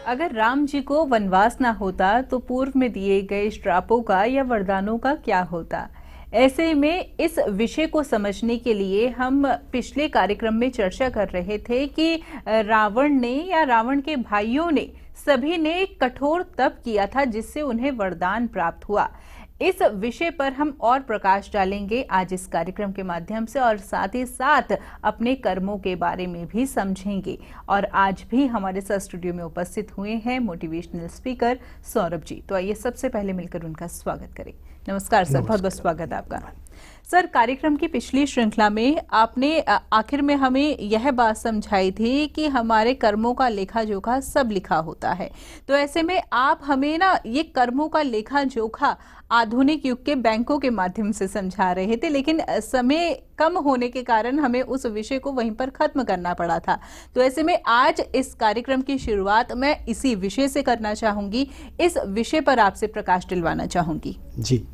अगर राम जी को वनवास ना होता तो पूर्व में दिए गए श्रापों का या वरदानों का क्या होता। ऐसे में इस विषय को समझने के लिए हम पिछले कार्यक्रम में चर्चा कर रहे थे कि रावण ने या रावण के भाइयों ने सभी ने कठोर तप किया था जिससे उन्हें वरदान प्राप्त हुआ। इस विषय पर हम और प्रकाश डालेंगे आज इस कार्यक्रम के माध्यम से और साथ ही साथ अपने कर्मों के बारे में भी समझेंगे। और आज भी हमारे साथ स्टूडियो में उपस्थित हुए हैं मोटिवेशनल स्पीकर सौरभ जी। तो आइए सबसे पहले मिलकर उनका स्वागत करें। नमस्कार सर, बहुत बहुत स्वागत है आपका। सर, कार्यक्रम की पिछली श्रृंखला में आपने आखिर में हमें यह बात समझाई थी कि हमारे कर्मों का लेखा जोखा सब लिखा होता है। तो ऐसे में आप हमें ना ये कर्मों का लेखा जोखा आधुनिक युग के बैंकों के माध्यम से समझा रहे थे, लेकिन समय कम होने के कारण हमें उस विषय को वहीं पर खत्म करना पड़ा था। तो ऐसे में आज इस कार्यक्रम की शुरुआत मैं इसी विषय से करना चाहूंगी। इस विषय पर आपसे प्रकाश दिलवाना चाहूंगी। जी,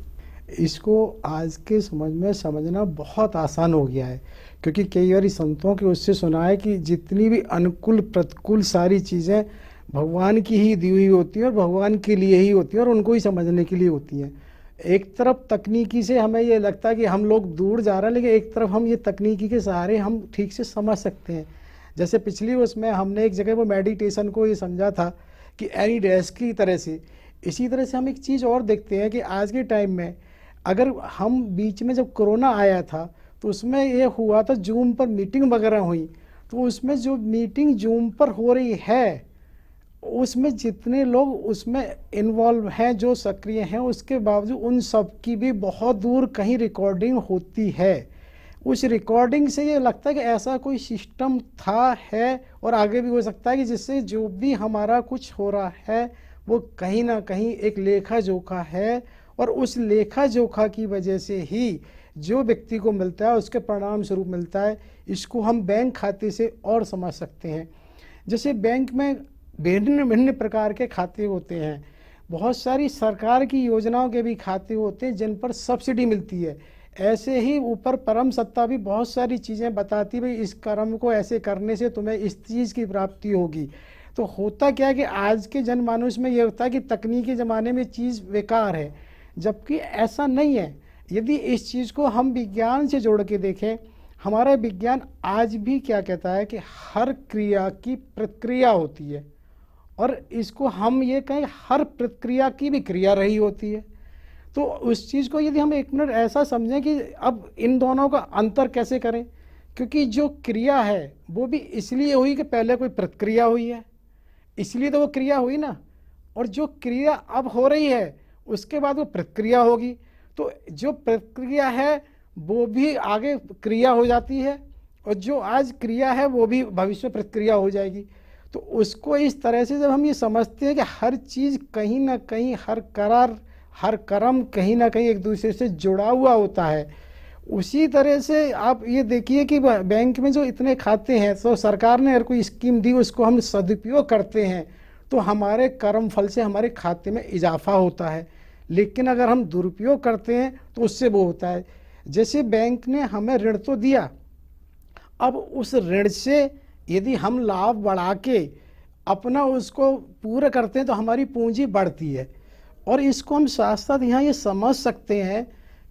इसको आज के समझ में समझना बहुत आसान हो गया है, क्योंकि कई बार संतों के उससे सुना है कि जितनी भी अनुकूल प्रतिकूल सारी चीज़ें भगवान की ही दी हुई होती हैं और भगवान के लिए ही होती हैं और उनको ही समझने के लिए होती हैं। एक तरफ तकनीकी से हमें ये लगता है कि हम लोग दूर जा रहे हैं, लेकिन एक तरफ हम ये तकनीकी के सहारे हम ठीक से समझ सकते हैं। जैसे पिछली उसमें हमने एक जगह वो मेडिटेशन को ये समझा था कि एनी डेस्क की तरह से, इसी तरह से हम एक चीज़ और देखते हैं कि आज के टाइम में अगर हम बीच में जब कोरोना आया था तो उसमें ये हुआ था जूम पर मीटिंग वगैरह हुई, तो उसमें जो मीटिंग जूम पर हो रही है उसमें जितने लोग उसमें इन्वॉल्व हैं, जो सक्रिय हैं, उसके बावजूद उन सब की भी बहुत दूर कहीं रिकॉर्डिंग होती है। उस रिकॉर्डिंग से ये लगता है कि ऐसा कोई सिस्टम था, है और आगे भी हो सकता है कि जिससे जो भी हमारा कुछ हो रहा है वो कहीं ना कहीं एक लेखा जोखा है और उस लेखा जोखा की वजह से ही जो व्यक्ति को मिलता है उसके परिणाम स्वरूप मिलता है। इसको हम बैंक खाते से और समझ सकते हैं। जैसे बैंक में भिन्न भिन्न प्रकार के खाते होते हैं, बहुत सारी सरकार की योजनाओं के भी खाते होते हैं जिन पर सब्सिडी मिलती है। ऐसे ही ऊपर परम सत्ता भी बहुत सारी चीज़ें बताती है, भाई इस कर्म को ऐसे करने से तुम्हें इस चीज़ की प्राप्ति होगी। तो होता क्या है कि आज के जनमानस में ये होता है कि तकनीकी ज़माने में चीज़ बेकार है, जबकि ऐसा नहीं है। यदि इस चीज़ को हम विज्ञान से जोड़ के देखें, हमारा विज्ञान आज भी क्या कहता है कि हर क्रिया की प्रतिक्रिया होती है और इसको हम ये कहें हर प्रतिक्रिया की भी क्रिया रही होती है। तो उस चीज़ को यदि हम एक मिनट ऐसा समझें कि अब इन दोनों का अंतर कैसे करें, क्योंकि जो क्रिया है वो भी इसलिए हुई कि पहले कोई प्रतिक्रिया हुई है, इसलिए तो वो क्रिया हुई ना, और जो क्रिया अब हो रही है उसके बाद वो प्रतिक्रिया होगी। तो जो प्रतिक्रिया है वो भी आगे क्रिया हो जाती है और जो आज क्रिया है वो भी भविष्य में प्रतिक्रिया हो जाएगी। तो उसको इस तरह से जब हम ये समझते हैं कि हर चीज़ कहीं ना कहीं, हर करार हर कर्म कहीं ना कहीं एक दूसरे से जुड़ा हुआ होता है, उसी तरह से आप ये देखिए कि बैंक में जो इतने खाते हैं, तो सरकार ने अगर कोई स्कीम दी उसको हम सदुपयोग करते हैं तो हमारे कर्म फल से हमारे खाते में इजाफा होता है। लेकिन अगर हम दुरुपयोग करते हैं तो उससे वो होता है। जैसे बैंक ने हमें ऋण तो दिया, अब उस ऋण से यदि हम लाभ बढ़ा के अपना उसको पूरा करते हैं तो हमारी पूंजी बढ़ती है। और इसको हम साथ साथ यहाँ ये समझ सकते हैं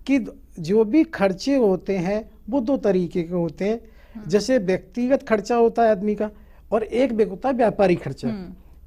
कि जो भी खर्चे होते हैं वो दो तरीके के होते हैं। जैसे व्यक्तिगत खर्चा होता है आदमी का और एक होता है व्यापारिक खर्चा।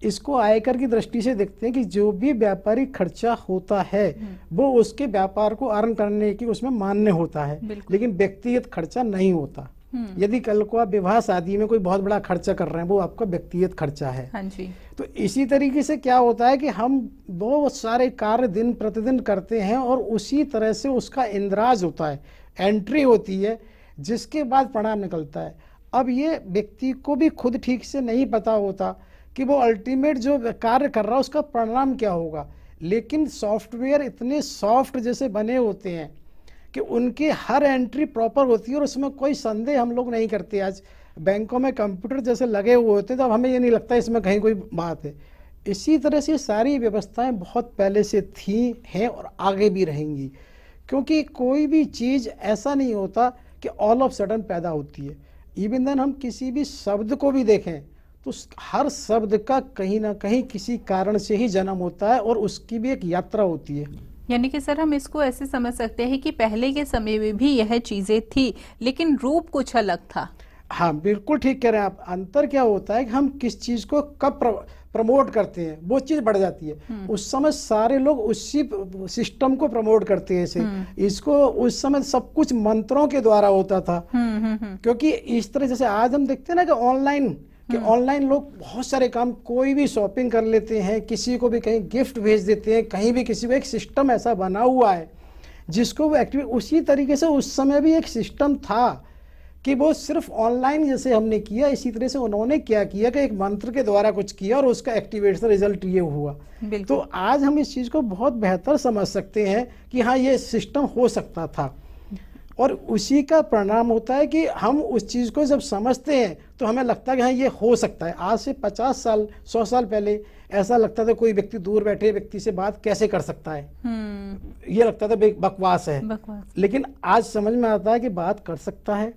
इसको आयकर की दृष्टि से देखते हैं कि जो भी व्यापारिक खर्चा होता है वो उसके व्यापार को अर्न करने की उसमें मान्य होता है, लेकिन व्यक्तिगत खर्चा नहीं होता। यदि कल को आप विवाह शादी में कोई बहुत बड़ा खर्चा कर रहे हैं वो आपका व्यक्तिगत खर्चा है। हाँ जी। तो इसी तरीके से क्या होता है कि हम बहुत सारे कार्य दिन प्रतिदिन करते हैं और उसी तरह से उसका इंद्राज होता है, एंट्री होती है, जिसके बाद परिणाम निकलता है। अब ये व्यक्ति को भी खुद ठीक से नहीं पता होता कि वो अल्टीमेट जो कार्य कर रहा है उसका परिणाम क्या होगा, लेकिन सॉफ्टवेयर इतने सॉफ्ट जैसे बने होते हैं कि उनकी हर एंट्री प्रॉपर होती है और उसमें कोई संदेह हम लोग नहीं करते। आज बैंकों में कंप्यूटर जैसे लगे हुए होते हैं तो अब हमें ये नहीं लगता इसमें कहीं कोई बात है। इसी तरह से सारी व्यवस्थाएं बहुत पहले से थी, हैं और आगे भी रहेंगी, क्योंकि कोई भी चीज़ ऐसा नहीं होता कि ऑल ऑफ सडन पैदा होती है। इवन देन हम किसी भी शब्द को भी देखें तो हर शब्द का कहीं ना कहीं किसी कारण से ही जन्म होता है और उसकी भी एक यात्रा होती है। यानी कि सर हम इसको ऐसे समझ सकते हैं कि पहले के समय में भी यह चीजें थी लेकिन रूप कुछ अलग था। हाँ, बिल्कुल ठीक कह रहे हैं आप। अंतर क्या होता है कि हम किस चीज को कब प्रमोट करते हैं, वो चीज बढ़ जाती है। उस समय सारे लोग उसी सिस्टम को प्रमोट करते हैं। इसको उस समय सब कुछ मंत्रों के द्वारा होता था। क्योंकि इस तरह जैसे आज हम देखते हैं ना कि ऑनलाइन लोग बहुत सारे काम, कोई भी शॉपिंग कर लेते हैं, किसी को भी कहीं गिफ्ट भेज देते हैं, कहीं भी किसी को, एक सिस्टम ऐसा बना हुआ है जिसको वो एक्टिवेट। उसी तरीके से उस समय भी एक सिस्टम था कि वो सिर्फ ऑनलाइन जैसे हमने किया, इसी तरह से उन्होंने क्या किया कि एक मंत्र के द्वारा कुछ किया और उसका एक्टिवेशन रिजल्ट ये हुआ। तो आज हम इस चीज़ को बहुत बेहतर समझ सकते हैं कि हाँ, ये सिस्टम हो सकता था। और उसी का परिणाम होता है कि हम उस चीज़ को जब समझते हैं तो हमें लगता है कि हाँ, ये हो सकता है। आज से 50 साल 100 साल पहले ऐसा लगता था कोई व्यक्ति दूर बैठे व्यक्ति से बात कैसे कर सकता है, ये लगता था बकवास है। लेकिन आज समझ में आता है कि बात कर सकता है।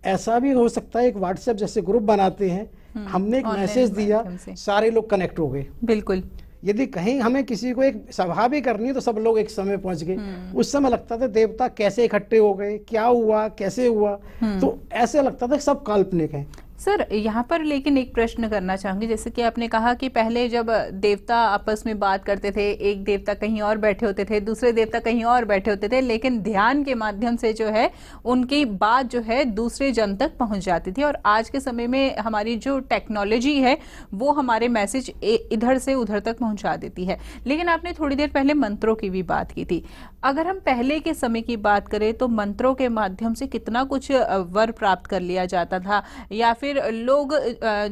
ऐसा भी हो सकता है, एक व्हाट्सएप जैसे ग्रुप बनाते हैं, हमने एक मैसेज दिया, सारे लोग कनेक्ट हो गए। बिल्कुल। यदि कहीं हमें किसी को एक सभा भी करनी है तो सब लोग एक समय पहुंच गए। उस समय लगता था देवता कैसे इकट्ठे हो गए, क्या हुआ, कैसे हुआ, तो ऐसे लगता था सब काल्पनिक है। सर यहाँ पर लेकिन एक प्रश्न करना चाहूंगी, जैसे कि आपने कहा कि पहले जब देवता आपस में बात करते थे, एक देवता कहीं और बैठे होते थे, दूसरे देवता कहीं और बैठे होते थे, लेकिन ध्यान के माध्यम से जो है उनकी बात जो है दूसरे जन तक पहुंच जाती थी। और आज के समय में हमारी जो टेक्नोलॉजी है वो हमारे मैसेज इधर से उधर तक पहुंचा देती है। लेकिन आपने थोड़ी देर पहले मंत्रों की भी बात की थी। अगर हम पहले के समय की बात करें तो मंत्रों के माध्यम से कितना कुछ वर प्राप्त कर लिया जाता था, या फिर लोग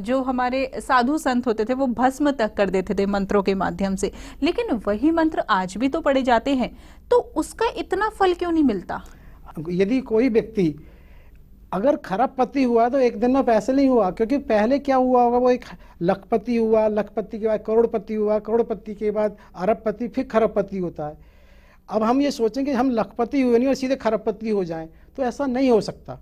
जो हमारे साधु संत होते थे वो भस्म तक कर देते थे मंत्रों के माध्यम से। लेकिन वही मंत्र आज भी तो पढ़े जाते हैं, तो उसका इतना फल क्यों नहीं मिलता? यदि कोई व्यक्ति अगर खरबपति हुआ तो एक दिन में पैसे नहीं हुआ, क्योंकि पहले क्या हुआ होगा, वो एक लखपति हुआ, लखपति के बाद करोड़पति हुआ, करोड़पति के बाद अरबपति, फिर खरबपति होता है। अब हम ये सोचेंगे हम लखपति हुए नहीं और सीधे खरबपति हो जाएं, तो ऐसा नहीं हो सकता।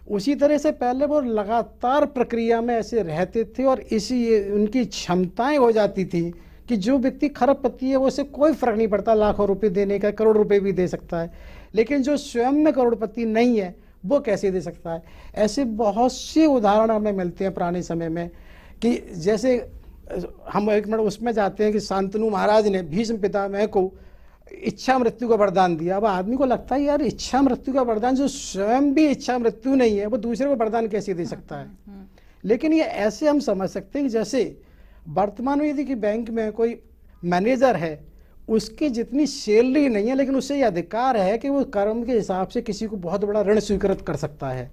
उसी तरह से पहले वो लगातार प्रक्रिया में ऐसे रहते थे और इसी उनकी क्षमताएं हो जाती थी कि जो व्यक्ति खरबपति है वो उसे कोई फर्क नहीं पड़ता, लाखों रुपए देने का, करोड़ रुपए भी दे सकता है। लेकिन जो स्वयं में करोड़पति नहीं है वो कैसे दे सकता है? ऐसे बहुत से उदाहरण हमें मिलते हैं पुराने समय में कि जैसे हम एक मिनट उसमें जाते हैं कि शांतनु महाराज ने भीष्म पितामह को इच्छा मृत्यु का वरदान दिया। अब आदमी को लगता है यार इच्छा मृत्यु का वरदान, जो स्वयं भी इच्छा मृत्यु नहीं है वो दूसरे को वरदान कैसे दे सकता है? लेकिन ये ऐसे हम समझ सकते हैं कि जैसे वर्तमान में यदि कि बैंक में कोई मैनेजर है, उसकी जितनी सैलरी नहीं है लेकिन उसे यह अधिकार है कि वो कर्म के हिसाब से किसी को बहुत बड़ा ऋण स्वीकृत कर सकता है।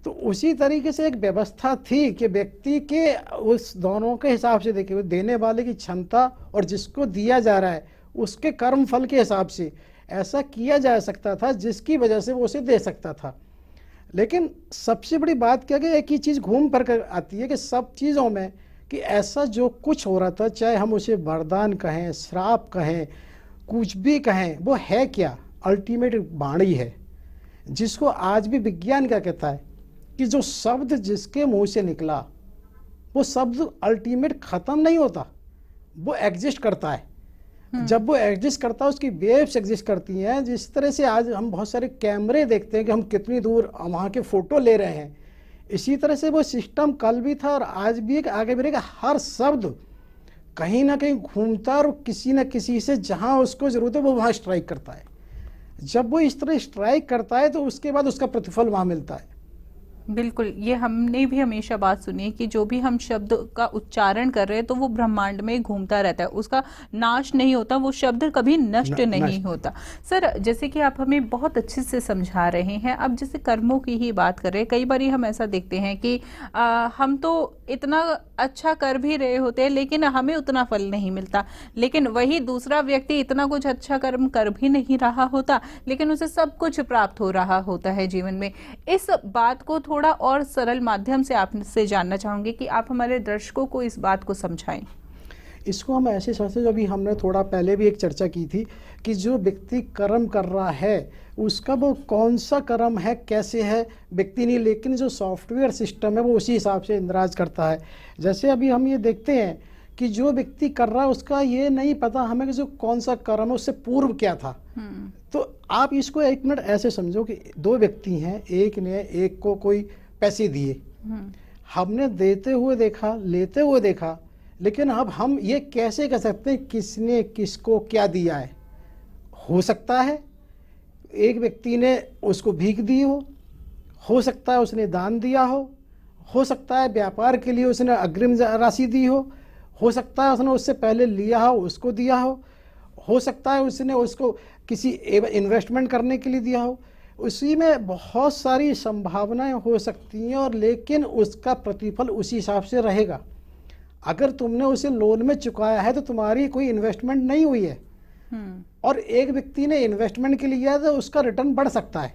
तो उसी तरीके से एक व्यवस्था थी कि व्यक्ति के उस दोनों के हिसाब से देखिए, देने वाले की क्षमता और जिसको दिया जा रहा है उसके कर्म फल के हिसाब से ऐसा किया जा सकता था जिसकी वजह से वो उसे दे सकता था। लेकिन सबसे बड़ी बात क्या कि एक ही चीज़ घूम कर आती है कि सब चीज़ों में कि ऐसा जो कुछ हो रहा था, चाहे हम उसे वरदान कहें, श्राप कहें, कुछ भी कहें, वो है क्या? अल्टीमेट वाणी है, जिसको आज भी विज्ञान क्या कहता है कि जो शब्द जिसके मुंह से निकला वो शब्द अल्टीमेट ख़त्म नहीं होता, वो एग्जिस्ट करता है। जब वो एग्जिस्ट करता है उसकी वेव्स एग्जिस्ट करती हैं। जिस तरह से आज हम बहुत सारे कैमरे देखते हैं कि हम कितनी दूर वहाँ के फ़ोटो ले रहे हैं, इसी तरह से वो सिस्टम कल भी था और आज भी एक, आगे भी रहेगा। हर शब्द कहीं ना कहीं घूमता और किसी न किसी से जहाँ उसको ज़रूरत है वो वहाँ स्ट्राइक करता है। जब वो इस तरह स्ट्राइक करता है तो उसके बाद उसका प्रतिफल वहाँ मिलता है। बिल्कुल, ये हमने भी हमेशा बात सुनी है कि जो भी हम शब्द का उच्चारण कर रहे हैं तो वो ब्रह्मांड में घूमता रहता है, उसका नाश नहीं होता, वो शब्द कभी नष्ट नहीं होता। सर, जैसे कि आप हमें बहुत अच्छे से समझा रहे हैं, अब जैसे कर्मों की ही बात कर रहे हैं, कई बार हम ऐसा देखते हैं कि हम तो इतना अच्छा कर भी रहे होते हैं लेकिन हमें उतना फल नहीं मिलता, लेकिन वही दूसरा व्यक्ति इतना कुछ अच्छा कर्म कर भी नहीं रहा होता लेकिन उसे सब कुछ प्राप्त हो रहा होता है जीवन में। इस बात को थोड़ा और सरल माध्यम से आपसे जानना चाहूंगी कि आप हमारे दर्शकों को इस बात को समझाएं। इसको हम ऐसे समझते हैं, जो अभी हमने थोड़ा पहले भी एक चर्चा की थी कि जो व्यक्ति कर्म कर रहा है उसका वो कौन सा कर्म है, कैसे है, व्यक्ति नहीं, लेकिन जो सॉफ्टवेयर सिस्टम है वो उसी हिसाब से इंद्राज करता है। जैसे अभी हम ये देखते हैं कि जो व्यक्ति कर रहा है उसका ये नहीं पता हमें कि जो कौन सा कर्म है उससे पूर्व क्या था। तो आप इसको एक मिनट ऐसे समझो कि दो व्यक्ति हैं, एक ने एक को कोई पैसे दिए, हमने देते हुए देखा, लेते हुए देखा, लेकिन अब हम ये कैसे कह सकते हैं किसने किसको क्या दिया है? हो सकता है एक व्यक्ति ने उसको भीख दी हो सकता है उसने दान दिया हो सकता है व्यापार के लिए उसने अग्रिम राशि दी हो सकता है उसने उससे पहले लिया हो उसको दिया हो सकता है उसने उसको किसी इन्वेस्टमेंट करने के लिए दिया हो। उसी में बहुत सारी संभावनाएं हो सकती हैं, और लेकिन उसका प्रतिफल उसी हिसाब से रहेगा। अगर तुमने उसे लोन में चुकाया है तो तुम्हारी कोई इन्वेस्टमेंट नहीं हुई है, और एक व्यक्ति ने इन्वेस्टमेंट के लिए किया तो उसका रिटर्न बढ़ सकता है।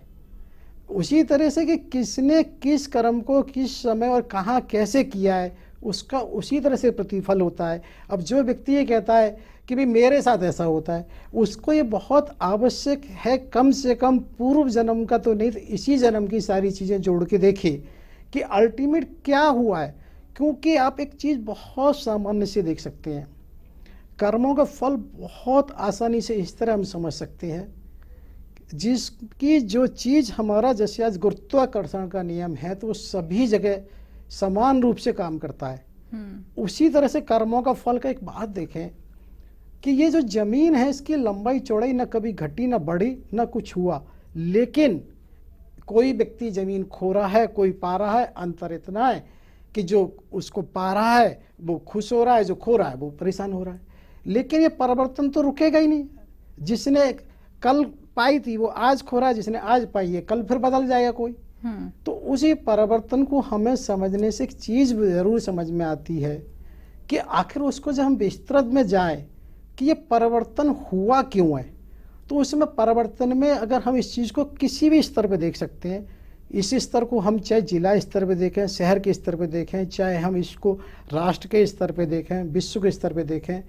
उसी तरह से कि किसने किस कर्म को किस समय और कहाँ कैसे किया है उसका उसी तरह से प्रतिफल होता है। अब जो व्यक्ति ये कहता है कि भाई मेरे साथ ऐसा होता है, उसको ये बहुत आवश्यक है कम से कम पूर्व जन्म का तो नहीं तो इसी जन्म की सारी चीज़ें जोड़ के देखे कि अल्टीमेट क्या हुआ है। क्योंकि आप एक चीज़ बहुत सामान्य से देख सकते हैं, कर्मों का फल बहुत आसानी से इस तरह हम समझ सकते हैं, जिसकी जो चीज़ हमारा जैसे आज गुरुत्वाकर्षण का नियम है तो वो सभी जगह समान रूप से काम करता है। उसी तरह से कर्मों का फल का एक बात देखें कि ये जो जमीन है इसकी लंबाई चौड़ाई न कभी घटी न बढ़ी न कुछ हुआ, लेकिन कोई व्यक्ति जमीन खो रहा है, कोई पा रहा है। अंतर इतना है कि जो उसको पा रहा है वो खुश हो रहा है, जो खो रहा है वो परेशान हो रहा है। लेकिन ये परिवर्तन तो रुकेगा ही नहीं। जिसने कल पाई थी वो आज खो रहा है, जिसने आज पाई है कल फिर बदल जाएगा कोई। तो उसी परिवर्तन को हमें समझने से एक चीज़ जरूर समझ में आती है कि आखिर उसको जब हम विस्तृत में जाएं कि ये परिवर्तन हुआ क्यों है, तो उसमें परिवर्तन में अगर हम इस चीज़ को किसी भी स्तर पे देख सकते हैं, इस स्तर को हम चाहे जिला स्तर पे देखें, शहर के स्तर पे देखें, चाहे हम इसको राष्ट्र के स्तर पे देखें, विश्व के स्तर पे देखें,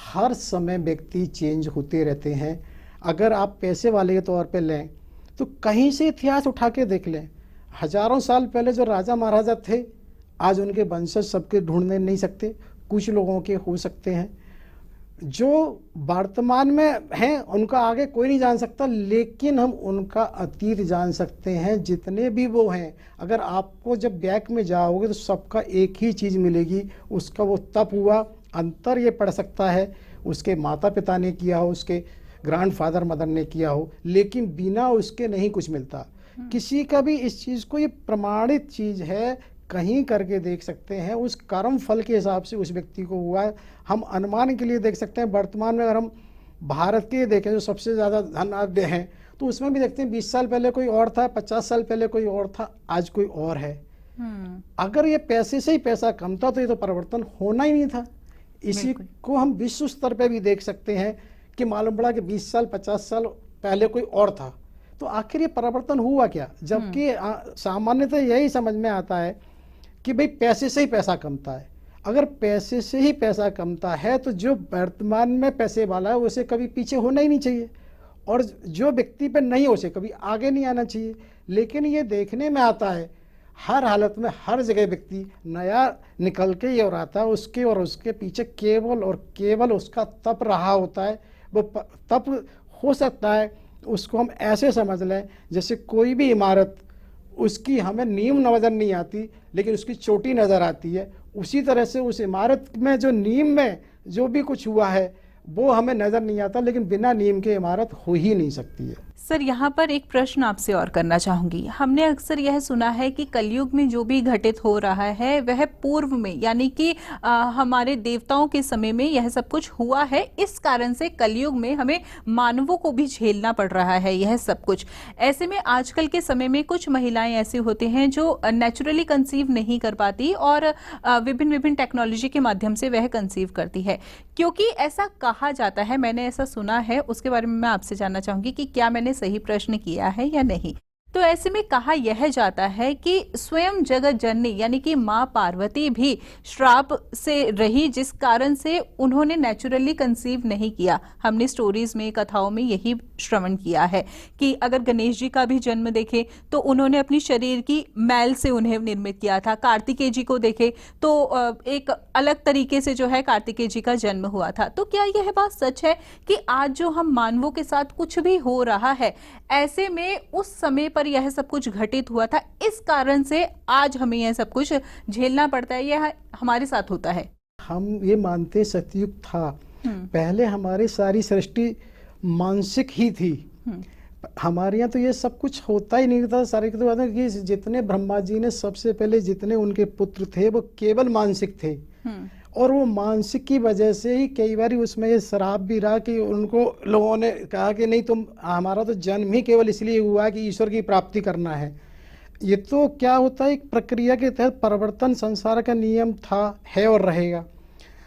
हर समय व्यक्ति चेंज होते रहते हैं। अगर आप पैसे वाले के तौर पे लें तो कहीं से इतिहास उठा के देख लें, हजारों साल पहले जो राजा महाराजा थे आज उनके वंशज सबके ढूंढने नहीं सकते, कुछ लोगों के हो सकते हैं। जो वर्तमान में हैं उनका आगे कोई नहीं जान सकता, लेकिन हम उनका अतीत जान सकते हैं जितने भी वो हैं। अगर आपको जब बैक में जाओगे तो सबका एक ही चीज़ मिलेगी, उसका वो तप हुआ। अंतर ये पड़ सकता है उसके माता पिता ने किया हो, उसके ग्रैंडफादर मदर ने किया हो, लेकिन बिना उसके नहीं कुछ मिलता किसी का भी। इस चीज़ को ये प्रमाणित चीज़ है, कहीं करके देख सकते हैं, उस कर्म फल के हिसाब से उस व्यक्ति को हुआ है। हम अनुमान के लिए देख सकते हैं। वर्तमान में अगर हम भारत के देखें जो सबसे ज़्यादा धनाढ्य हैं तो उसमें भी देखते हैं 20 साल पहले कोई और था, 50 साल पहले कोई और था, आज कोई और है। अगर ये पैसे से ही पैसा कम था तो ये तो परिवर्तन होना ही नहीं था। इसी को हम विश्व स्तर पर भी देख सकते हैं कि मालूम पड़ा कि 20 साल 50 साल पहले कोई और था, तो आखिर ये परिवर्तन हुआ क्या। जबकि सामान्यतः यही समझ में आता है कि भाई पैसे से ही पैसा कमता है। अगर पैसे से ही पैसा कमता है तो जो वर्तमान में पैसे वाला है उसे कभी पीछे होना ही नहीं चाहिए, और जो व्यक्ति पे नहीं उसे कभी आगे नहीं आना चाहिए। लेकिन ये देखने में आता है हर हालत में हर जगह व्यक्ति नया निकल के और आता है, उसके और उसके पीछे केवल और केवल उसका तप रहा होता है। वो तप हो सकता है उसको हम ऐसे समझ लें जैसे कोई भी इमारत, उसकी हमें नींव नज़र नहीं आती लेकिन उसकी चोटी नज़र आती है। उसी तरह से उस इमारत में जो नींव में जो भी कुछ हुआ है वो हमें नज़र नहीं आता, लेकिन बिना नींव के इमारत हो ही नहीं सकती है। सर, यहाँ पर एक प्रश्न आपसे और करना चाहूंगी। हमने अक्सर यह सुना है कि कलयुग में जो भी घटित हो रहा है वह पूर्व में यानी कि हमारे देवताओं के समय में यह सब कुछ हुआ है, इस कारण से कलयुग में हमें मानवों को भी झेलना पड़ रहा है यह सब कुछ। ऐसे में आजकल के समय में कुछ महिलाएं ऐसी होती हैं जो नेचुरली कंसीव नहीं कर पाती और विभिन्न विभिन्न टेक्नोलॉजी के माध्यम से वह कंसीव करती है, क्योंकि ऐसा कहा जाता है, मैंने ऐसा सुना है। उसके बारे में मैं आपसे जानना चाहूंगी कि क्या मैंने सही प्रश्न किया है या नहीं। तो ऐसे में कहा यह जाता है कि स्वयं जगत जननी यानी कि माँ पार्वती भी श्राप से रही, जिस कारण से उन्होंने नेचुरली कंसीव नहीं किया। हमने स्टोरीज में, कथाओं में यही श्रवण किया है कि अगर गणेश जी का भी जन्म देखें तो उन्होंने अपनी शरीर की मैल से उन्हें निर्मित किया था। कार्तिकेय जी को देखें तो एक अलग तरीके से जो है कार्तिकेय जी का जन्म हुआ था। तो क्या यह बात सच है कि आज जो हम मानवों के साथ कुछ भी हो रहा है, ऐसे में उस समय पर यह सब कुछ घटित हुआ था, इस कारण से आज हमें यह सब कुछ झेलना पड़ता है, यह हमारे साथ होता है? हम ये मानते हैं सतयुग था। पहले हमारी सारी सृष्टि मानसिक ही थी। हमारे यहाँ तो ये सब कुछ होता ही नहीं था। सारे तो बात है कि जितने ब्रह्मा जी ने सबसे पहले जितने उनके पुत्र थे वो केवल मानसिक थे, और वो मानसिक की वजह से ही कई बार उसमें ये श्राप भी रहा कि उनको लोगों ने कहा कि नहीं, तुम, हमारा तो जन्म ही केवल इसलिए हुआ कि ईश्वर की प्राप्ति करना है। ये तो क्या होता है, एक प्रक्रिया के तहत परिवर्तन संसार का नियम था, है और रहेगा,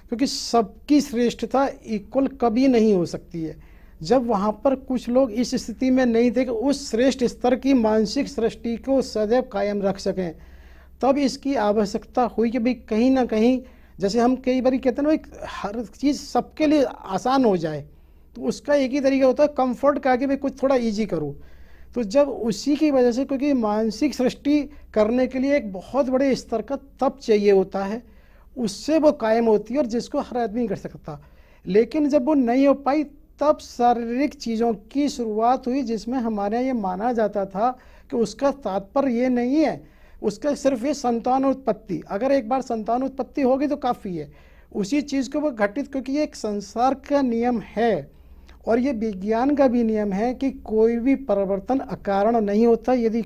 क्योंकि सबकी श्रेष्ठता इक्वल कभी नहीं हो सकती है। जब वहाँ पर कुछ लोग इस स्थिति में नहीं थे कि उस श्रेष्ठ स्तर की मानसिक सृष्टि को सदैव कायम रख सकें, तब इसकी आवश्यकता हुई कि भाई कहीं ना कहीं, जैसे हम कई बार कहते हैं ना, हर चीज़ सबके लिए आसान हो जाए, तो उसका एक ही तरीका होता है कंफर्ट का, कि भाई कुछ थोड़ा इजी करो। तो जब उसी की वजह से, क्योंकि मानसिक सृष्टि करने के लिए एक बहुत बड़े स्तर का तप चाहिए होता है, उससे वो कायम होती है और जिसको हर आदमी नहीं कर सकता। लेकिन जब वो नहीं हो पाई तब शारीरिक चीज़ों की शुरुआत हुई, जिसमें हमारे यहाँ ये माना जाता था कि उसका तात्पर्य ये नहीं है, उसका सिर्फ ये संतान उत्पत्ति, अगर एक बार संतान उत्पत्ति होगी तो काफ़ी है। उसी चीज़ को वो घटित, क्योंकि ये एक संसार का नियम है और ये विज्ञान का भी नियम है कि कोई भी परिवर्तन अकारण नहीं होता। यदि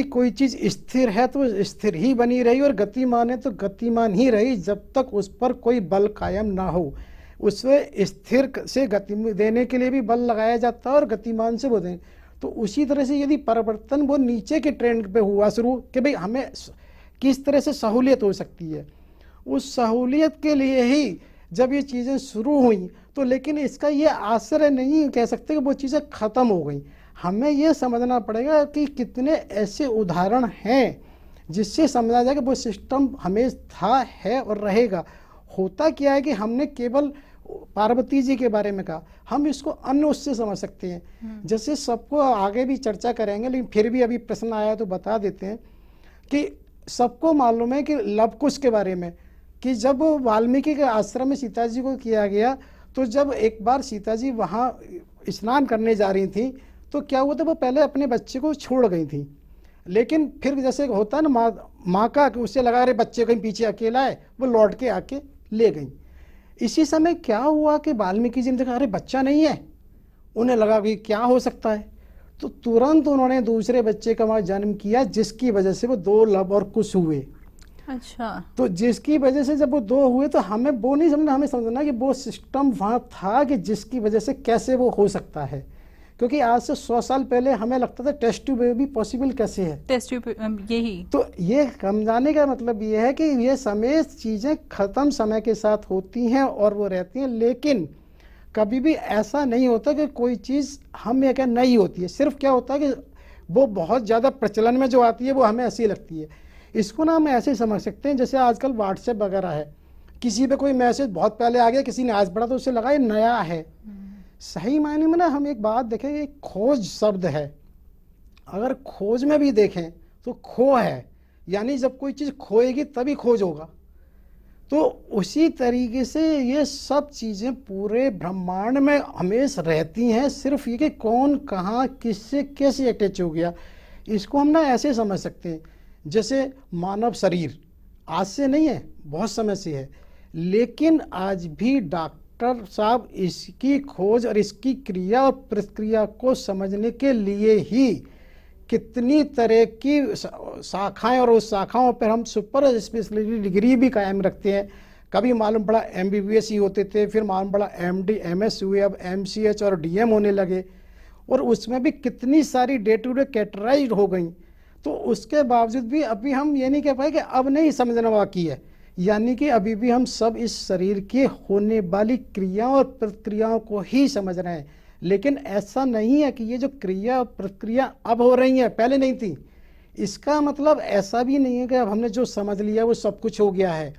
कोई चीज़ स्थिर है तो स्थिर ही बनी रही, और गतिमान है तो गतिमान ही रही, जब तक उस पर कोई बल कायम ना हो। उससे स्थिर से गति देने के लिए भी बल लगाया जाता है और गतिमान से वो दें। तो उसी तरह से यदि परिवर्तन वो नीचे के ट्रेंड पे हुआ शुरू, कि भाई हमें किस तरह से सहूलियत हो सकती है, उस सहूलियत के लिए ही जब ये चीज़ें शुरू हुई, तो लेकिन इसका ये आश्चर्य नहीं कह सकते कि वो चीज़ें ख़त्म हो गई। हमें ये समझना पड़ेगा कि कितने ऐसे उदाहरण हैं जिससे समझा जाए कि वो सिस्टम हमेशा था, है और रहेगा। होता क्या है कि हमने केवल पार्वती जी के बारे में कहा, हम इसको अन्य उससे समझ सकते हैं। जैसे सबको आगे भी चर्चा करेंगे, लेकिन फिर भी अभी प्रश्न आया तो बता देते हैं कि सबको मालूम है कि लव कुश के बारे में, कि जब वाल्मीकि के आश्रम में सीता जी को किया गया, तो जब एक बार सीता जी वहाँ स्नान करने जा रही थी, तो क्या हुआ था, वो पहले अपने बच्चे को छोड़ गई थी, लेकिन फिर जैसे होता है ना माँ का, कि उससे लगा रहे बच्चे कहीं पीछे अकेला है, वो लौट के आके ले गई। इसी समय क्या हुआ कि वाल्मीकि जी ने देखा अरे बच्चा नहीं है, उन्हें लगा कि क्या हो सकता है, तो तुरंत उन्होंने दूसरे बच्चे का वहाँ जन्म किया, जिसकी वजह से वो 2 लव और कुश हुए। अच्छा, तो जिसकी वजह से जब वो 2 हुए, तो हमें वो नहीं समझना, हमें समझना कि वो सिस्टम वहाँ था कि जिसकी वजह से कैसे वो हो सकता है। क्योंकि आज से 100 साल पहले हमें लगता था टेस्ट ट्यूब बेबी पॉसिबल कैसे है, टेस्ट ट्यूब, यही तो ये समझाने का मतलब ये है कि ये समय चीज़ें ख़त्म समय के साथ होती हैं और वो रहती हैं, लेकिन कभी भी ऐसा नहीं होता कि कोई चीज़ हम ये क्या नहीं होती है। सिर्फ क्या होता है कि वो बहुत ज़्यादा प्रचलन में जो आती है वो हमें ऐसी लगती है। इसको ना हम ऐसे समझ सकते हैं, जैसे आजकल व्हाट्सएप वगैरह है, किसी पे कोई मैसेज बहुत पहले आ गया, किसी ने आज पढ़ा तो उससे लगा ये नया है। सही मायने में ना हम एक बात देखें, ये खोज शब्द है, अगर खोज में भी देखें तो खो है, यानी जब कोई चीज़ खोएगी तभी खोज होगा। तो उसी तरीके से ये सब चीज़ें पूरे ब्रह्मांड में हमेशा रहती हैं, सिर्फ ये कि कौन कहाँ किससे कैसे अटैच हो गया। इसको हम ना ऐसे समझ सकते हैं, जैसे मानव शरीर आज से नहीं है, बहुत समय से है, लेकिन आज भी डॉक्टर साहब इसकी खोज और इसकी क्रिया और प्रक्रिया को समझने के लिए ही कितनी तरह की शाखाएं, और उस शाखाओं पर हम सुपर स्पेशलिटी डिग्री भी कायम रखते हैं। कभी मालूम पड़ा MBBS ही होते थे, फिर मालूम पड़ा MD MS हुए, अब MCH और DM होने लगे, और उसमें भी कितनी सारी डे टू डे कैटेगराइज हो गई। तो उसके बावजूद भी अभी हम ये नहीं कह पाए कि अब नहीं समझना बाकी है, यानी कि अभी भी हम सब इस शरीर के होने वाली क्रियाओं और प्रक्रियाओं को ही समझ रहे हैं, लेकिन ऐसा नहीं है कि ये जो क्रिया प्रक्रिया अब हो रही है पहले नहीं थी। इसका मतलब ऐसा भी नहीं है कि अब हमने जो समझ लिया वो सब कुछ हो गया है।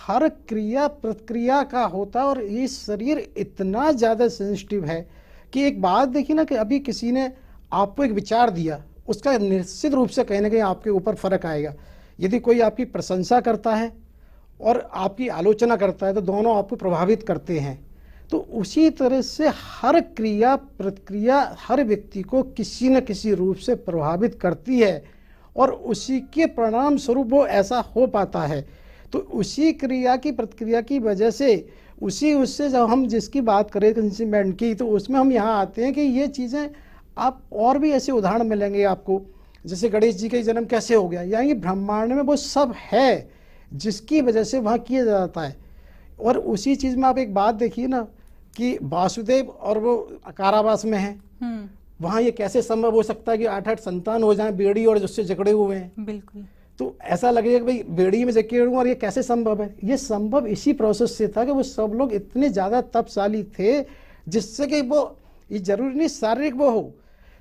हर क्रिया प्रक्रिया का होता है, और ये शरीर इतना ज़्यादा सेंसिटिव है कि एक बात देखिए ना कि अभी किसी ने आपको एक विचार दिया, उसका निश्चित रूप से कहीं ना कहीं आपके ऊपर फर्क आएगा। यदि कोई आपकी प्रशंसा करता है और आपकी आलोचना करता है तो दोनों आपको प्रभावित करते हैं। तो उसी तरह से हर क्रिया प्रक्रिया हर व्यक्ति को किसी न किसी रूप से प्रभावित करती है, और उसी के परिणाम स्वरूप वो ऐसा हो पाता है। तो उसी क्रिया की प्रतिक्रिया की वजह से उससे जब हम जिसकी बात करें कंसेंटमेंट की, तो उसमें हम यहाँ आते हैं कि ये चीज़ें आप और भी ऐसे उदाहरण मिलेंगे आपको। जैसे गणेश जी का जन्म कैसे हो गया, यानी ब्रह्मांड में वो सब है जिसकी वजह से वहाँ किया जाता है। और उसी चीज़ में आप एक बात देखिए ना कि वासुदेव और वो कारावास में है, वहाँ ये कैसे संभव हो सकता है कि 8-8 संतान हो जाएं बेड़ी और उससे जकड़े हुए हैं। बिल्कुल। तो ऐसा लगेगा कि भाई बेड़ी में जकड़े हुए और ये कैसे संभव है। ये संभव इसी प्रोसेस से था कि वो सब लोग इतने ज़्यादा तपशाली थे जिससे कि वो, ये जरूरी नहीं शारीरिक वो हो,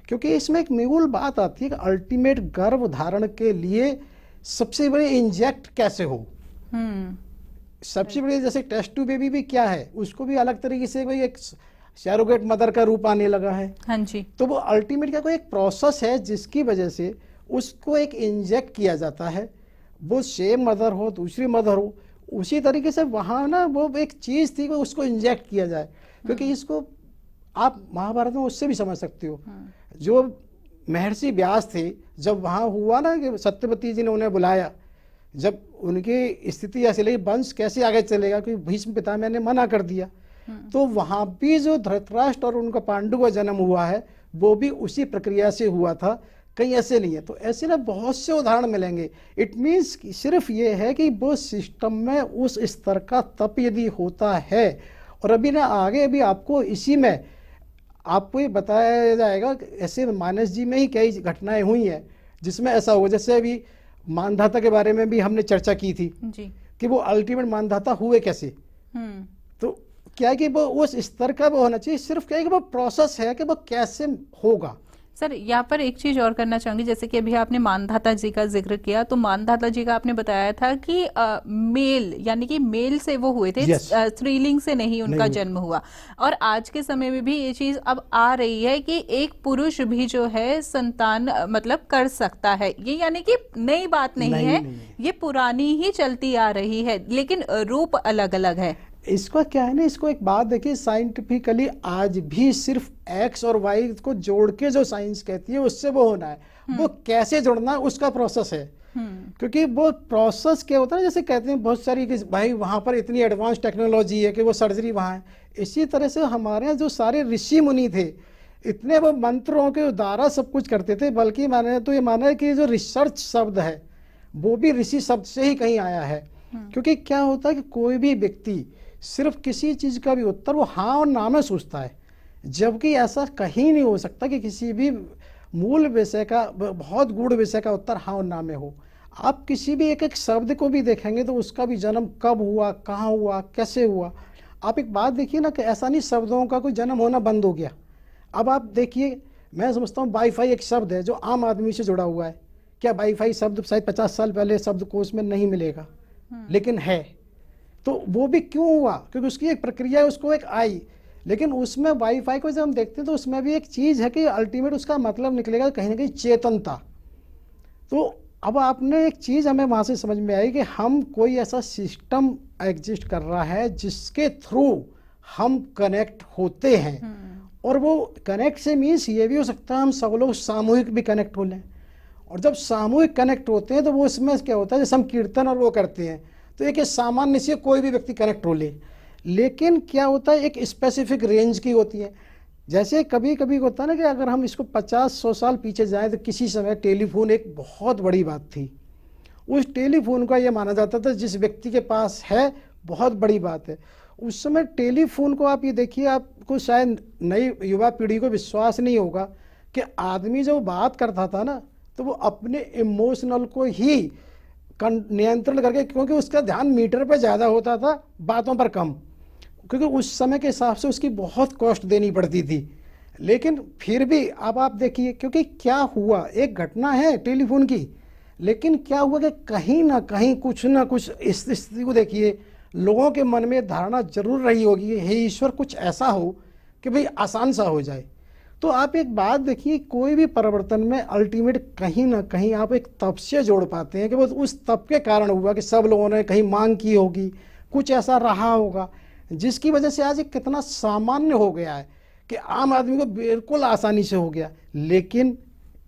क्योंकि इसमें एक मूल बात आती है कि अल्टीमेट गर्भ धारण के लिए सबसे बड़े इंजेक्ट कैसे हो। सबसे बड़े जैसे टेस्ट टू बेबी भी क्या है, उसको भी अलग तरीके से कोई एक सैरोगेट मदर का रूप आने लगा है। हाँ जी। तो वो अल्टीमेट का कोई एक प्रोसेस है जिसकी वजह से उसको एक इंजेक्ट किया जाता है, वो सेम मदर हो दूसरी मदर हो, उसी तरीके से वहाँ ना वो एक चीज़ थी कि उसको इंजेक्ट किया जाए। क्योंकि इसको आप महाभारत में उससे भी समझ सकते हो। जो महर्षि व्यास थे, जब वहाँ हुआ ना कि सत्यवती जी ने उन्हें बुलाया, जब उनकी स्थिति ऐसी लगी वंश कैसे आगे चलेगा, क्योंकि भीष्म पितामह ने मना कर दिया, तो वहाँ भी जो धृतराष्ट्र और उनका पांडु का जन्म हुआ है वो भी उसी प्रक्रिया से हुआ था, कहीं ऐसे नहीं है। तो ऐसे ना बहुत से उदाहरण मिलेंगे। इट मीन्स सिर्फ ये है कि वो सिस्टम में उस स्तर का तप यदि होता है, और अभी ना आगे अभी आपको इसी में आपको ये बताया जाएगा कि ऐसे मानस जी में ही कई घटनाएं हुई हैं जिसमें ऐसा हुआ। जैसे अभी मानधाता के बारे में भी हमने चर्चा की थी जी। कि वो अल्टीमेट मानधाता हुए कैसे। तो क्या है कि वो उस स्तर का वो होना चाहिए, सिर्फ क्या है कि वो प्रोसेस है कि वो कैसे होगा। सर यहाँ पर एक चीज और करना चाहूंगी, जैसे कि अभी आपने मानधाता जी का जिक्र किया, तो मानधाता जी का आपने बताया था कि मेल यानी कि मेल से वो हुए थे। Yes. स्त्रीलिंग से नहीं उनका नहीं। जन्म हुआ। और आज के समय में भी ये चीज अब आ रही है कि एक पुरुष भी जो है संतान मतलब कर सकता है। ये यानी कि नई बात नहीं है, ये पुरानी ही चलती आ रही है, लेकिन रूप अलग अलग है। इसका क्या है ना, इसको एक बात देखिए, साइंटिफिकली आज भी सिर्फ एक्स और वाई को जोड़ के जो साइंस कहती है उससे वो होना है, वो कैसे जोड़ना है उसका प्रोसेस है। क्योंकि वो प्रोसेस क्या होता है, जैसे कहते हैं बहुत सारी कि भाई वहाँ पर इतनी एडवांस टेक्नोलॉजी है कि वो सर्जरी वहाँ है। इसी तरह से हमारे यहाँ जो सारे ऋषि मुनि थे, इतने वो मंत्रों के द्वारा सब कुछ करते थे। बल्कि मैंने तो ये माना है कि जो रिसर्च शब्द है वो भी ऋषि शब्द से ही कहीं आया है। क्योंकि क्या होता है कि कोई भी व्यक्ति सिर्फ किसी चीज़ का भी उत्तर वो हाँ और ना में सोचता है, जबकि ऐसा कहीं नहीं हो सकता कि किसी भी मूल विषय का, बहुत गूढ़ विषय का उत्तर हाँ और ना में हो। आप किसी भी एक एक शब्द को भी देखेंगे तो उसका भी जन्म कब हुआ, कहाँ हुआ, कैसे हुआ। आप एक बात देखिए ना कि ऐसा नहीं शब्दों का कोई जन्म होना बंद हो गया। अब आप देखिए, मैं समझता हूँ वाईफाई एक शब्द है जो आम आदमी से जुड़ा हुआ है। क्या वाईफाई शब्द शायद 50 साल पहले शब्दकोश में नहीं मिलेगा, लेकिन है। तो वो भी क्यों हुआ, क्योंकि उसकी एक प्रक्रिया है, उसको एक आई। लेकिन उसमें वाईफाई को जब हम देखते हैं तो उसमें भी एक चीज़ है कि अल्टीमेट उसका मतलब निकलेगा कहीं ना कहीं चेतनता। तो अब आपने एक चीज़ हमें वहाँ से समझ में आई कि हम कोई ऐसा सिस्टम एग्जिस्ट कर रहा है जिसके थ्रू हम कनेक्ट होते हैं। और वो कनेक्ट से मीन्स ये भी हो सकता है हम सब लोग सामूहिक भी कनेक्ट हो लें। और जब सामूहिक कनेक्ट होते हैं तो वो इसमें क्या होता है, जैसे हम कीर्तन और वो करते हैं तो एक सामान्य से कोई भी व्यक्ति कनेक्ट हो ले। लेकिन क्या होता है, एक स्पेसिफिक रेंज की होती है। जैसे कभी कभी होता है ना कि अगर हम इसको 50-100 साल पीछे जाएं तो किसी समय टेलीफोन एक बहुत बड़ी बात थी। उस टेलीफोन का ये माना जाता था जिस व्यक्ति के पास है बहुत बड़ी बात है। उस समय टेलीफोन को आप ये देखिए, आपको शायद नई युवा पीढ़ी को विश्वास नहीं होगा कि आदमी जो बात करता था ना तो वो अपने इमोशनल को ही नियंत्रण करके, क्योंकि उसका ध्यान मीटर पे ज़्यादा होता था, बातों पर कम। क्योंकि उस समय के हिसाब से उसकी बहुत कॉस्ट देनी पड़ती थी। लेकिन फिर भी अब आप देखिए, क्योंकि क्या हुआ, एक घटना है टेलीफोन की, लेकिन क्या हुआ कि कहीं ना कहीं कुछ ना कुछ इस स्थिति को देखिए, लोगों के मन में धारणा जरूर रही होगी, हे ईश्वर कुछ ऐसा हो कि भाई आसान सा हो जाए। तो आप एक बात देखिए, कोई भी परिवर्तन में अल्टीमेट कहीं ना कहीं आप एक तप से जोड़ पाते हैं कि वो उस तप के कारण हुआ कि सब लोगों ने कहीं मांग की होगी, कुछ ऐसा रहा होगा जिसकी वजह से आज ये कितना सामान्य हो गया है कि आम आदमी को बिल्कुल आसानी से हो गया। लेकिन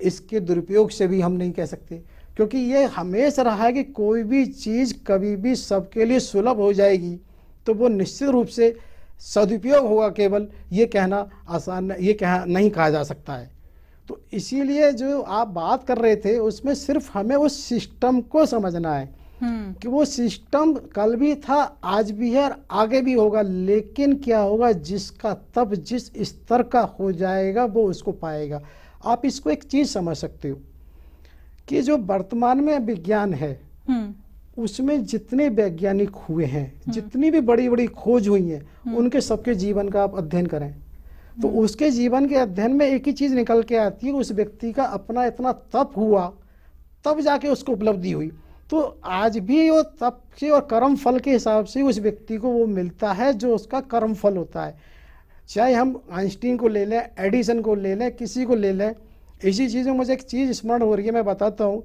इसके दुरुपयोग से भी हम नहीं कह सकते, क्योंकि ये हमेशा रहा है कि कोई भी चीज़ कभी भी सबके लिए सुलभ हो जाएगी तो वो निश्चित रूप से सदुपयोग होगा, केवल ये कहना आसान, ये नहीं कहा जा सकता है। तो इसीलिए जो आप बात कर रहे थे उसमें सिर्फ हमें उस सिस्टम को समझना है कि वो सिस्टम कल भी था, आज भी है और आगे भी होगा। लेकिन क्या होगा, जिसका तब जिस स्तर का हो जाएगा वो उसको पाएगा। आप इसको एक चीज़ समझ सकते हो कि जो वर्तमान में विज्ञान है उसमें जितने वैज्ञानिक हुए हैं, जितनी भी बड़ी बड़ी खोज हुई हैं, उनके सबके जीवन का आप अध्ययन करें तो उसके जीवन के अध्ययन में एक ही चीज़ निकल के आती है, उस व्यक्ति का अपना इतना तप हुआ तब जाके उसको उपलब्धि हुई। तो आज भी वो तप से और कर्म फल के हिसाब से उस व्यक्ति को वो मिलता है जो उसका कर्म फल होता है। चाहे हम आइंस्टीन को ले लें, एडिसन को ले लें, किसी को ले लें। इसी चीज़ में मुझे एक चीज़ स्मरण हो रही है, मैं बताता हूँ।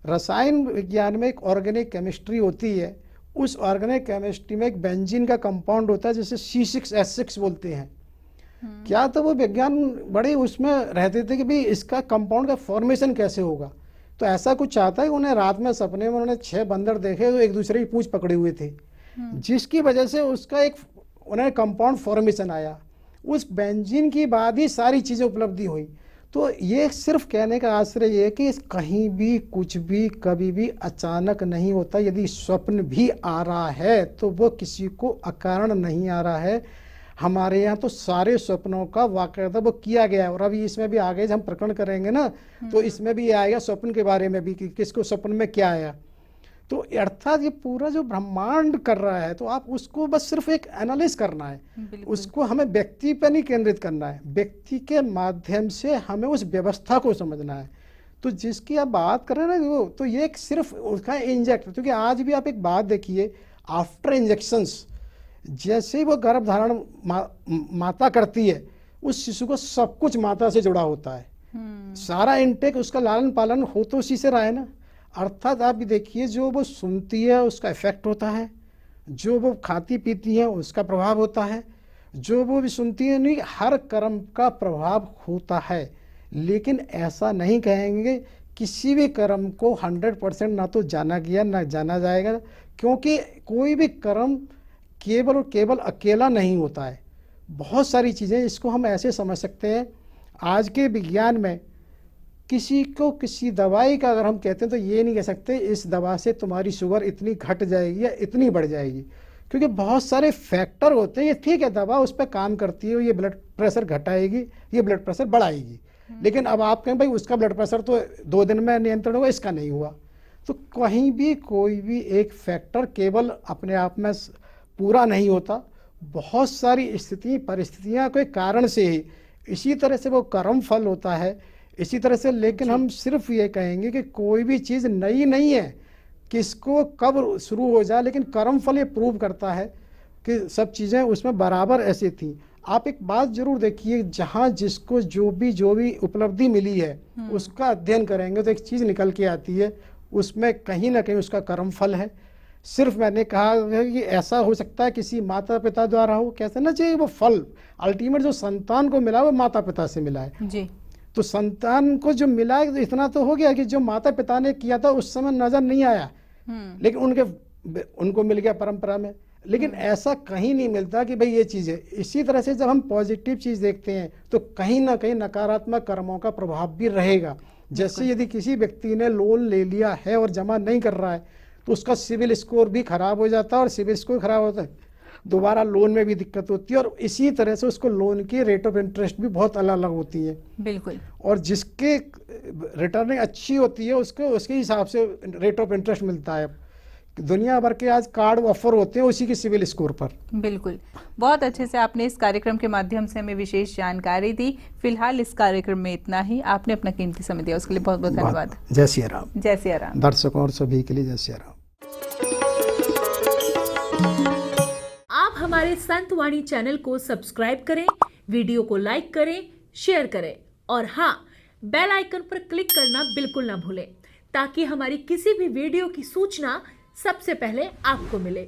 रसायन विज्ञान में एक ऑर्गेनिक केमिस्ट्री होती है, उस ऑर्गेनिक केमिस्ट्री में एक बेंजीन का कंपाउंड होता है जिसे C6H6 बोलते हैं। क्या तो वो विज्ञान बड़े उसमें रहते थे कि भाई इसका कंपाउंड का फॉर्मेशन कैसे होगा। तो ऐसा कुछ चाहता है, उन्हें रात में सपने में उन्होंने 6 बंदर देखे जो एक दूसरे की पूंछ पकड़े हुए थे, जिसकी वजह से उसका एक उन्हें कंपाउंड फॉर्मेशन आया। उस बेंजीन की बाद ही सारी चीज़ें उपलब्धि हुई। तो ये सिर्फ कहने का आश्रय ये है कि कहीं भी कुछ भी कभी भी अचानक नहीं होता। यदि स्वप्न भी आ रहा है तो वो किसी को अकारण नहीं आ रहा है। हमारे यहाँ तो सारे स्वप्नों का वाक़या वो किया गया है। और अभी इसमें भी आगे जब हम प्रकरण करेंगे ना तो इसमें भी आएगा स्वप्न के बारे में भी कि किसको स्वप्न में क्या आया। तो अर्थात ये पूरा जो ब्रह्मांड कर रहा है तो आप उसको बस सिर्फ एक एनालिस करना है, उसको हमें व्यक्ति पर नहीं केंद्रित करना है, व्यक्ति के माध्यम से हमें उस व्यवस्था को समझना है। तो जिसकी आप बात कर रहे हैं ना वो, तो ये एक सिर्फ उसका इंजेक्ट, क्योंकि आज भी आप एक बात देखिए, आफ्टर इंजेक्शंस जैसे ही वो गर्भ धारण माता करती है उस शिशु को सब कुछ माता से जुड़ा होता है। सारा इनटेक उसका लालन पालन हो तो उसी से रहा है ना। अर्थात आप भी देखिए, जो वो सुनती है उसका इफेक्ट होता है, जो वो खाती पीती है उसका प्रभाव होता है, जो वो भी सुनती है नहीं, हर कर्म का प्रभाव होता है। लेकिन ऐसा नहीं कहेंगे किसी भी कर्म को 100% ना तो जाना गया ना जाना जाएगा, क्योंकि कोई भी कर्म केवल और केवल अकेला नहीं होता है। बहुत सारी चीज़ें, इसको हम ऐसे समझ सकते हैं, आज के विज्ञान में किसी को किसी दवाई का अगर हम कहते हैं तो ये नहीं कह सकते इस दवा से तुम्हारी शुगर इतनी घट जाएगी या इतनी बढ़ जाएगी, क्योंकि बहुत सारे फैक्टर होते हैं। ये ठीक है, दवा उस पर काम करती है, ये ब्लड प्रेशर घटाएगी, ये ब्लड प्रेशर बढ़ाएगी, लेकिन अब आप कहें भाई उसका ब्लड प्रेशर तो 2 दिन में नियंत्रण हुआ, इसका नहीं हुआ। तो कहीं भी कोई भी एक फैक्टर केवल अपने आप में पूरा नहीं होता, बहुत सारी स्थिति परिस्थितियाँ के कारण से ही इसी तरह से वो कर्म फल होता है, इसी तरह से। लेकिन हम सिर्फ ये कहेंगे कि कोई भी चीज़ नई नहीं है, किसको कब शुरू हो जाए, लेकिन कर्म फल ये प्रूव करता है कि सब चीज़ें उसमें बराबर ऐसी थी। आप एक बात जरूर देखिए, जहाँ जिसको जो भी उपलब्धि मिली है उसका अध्ययन करेंगे तो एक चीज़ निकल के आती है, उसमें कहीं ना कहीं उसका कर्म फल है। सिर्फ मैंने कहा है कि ऐसा हो सकता है किसी माता पिता द्वारा हो, कैसे ना चाहिए वो फल अल्टीमेट जो संतान को मिला वो माता पिता से मिला है जी। तो संतान को जो मिला है तो इतना तो हो गया कि जो माता पिता ने किया था उस समय नजर नहीं आया, लेकिन उनको मिल गया परंपरा में। लेकिन ऐसा कहीं नहीं मिलता कि भाई ये चीज़ है। इसी तरह से जब हम पॉजिटिव चीज़ देखते हैं तो कहीं ना कहीं नकारात्मक कर्मों का प्रभाव भी रहेगा। जैसे यदि किसी व्यक्ति ने लोन ले लिया है और जमा नहीं कर रहा है तो उसका सिविल स्कोर भी खराब हो जाता है, और सिविल स्कोर खराब होता है दोबारा लोन में भी दिक्कत होती है, और इसी तरह से उसको लोन की रेट ऑफ इंटरेस्ट भी बहुत अलग अलग होती है। बिल्कुल। और जिसके रिटर्निंग अच्छी होती है उसको उसके हिसाब से रेट ऑफ इंटरेस्ट मिलता है। दुनिया भर के आज कार्ड ऑफर होते हैं उसी के सिविल स्कोर पर। बिल्कुल, बहुत अच्छे से आपने इस कार्यक्रम के माध्यम से हमें विशेष जानकारी दी। फिलहाल इस कार्यक्रम में इतना ही। आपने अपना कीमती समय दिया, उसके लिए बहुत बहुत धन्यवाद। जय सिया राम। जय सिया राम। दर्शकों और सभी के लिए जय सिया राम। आप हमारे संत वाणी चैनल को सब्सक्राइब करें, वीडियो को लाइक करें, शेयर करें और हाँ, बेल आइकन पर क्लिक करना बिल्कुल ना भूलें ताकि हमारी किसी भी वीडियो की सूचना सबसे पहले आपको मिले।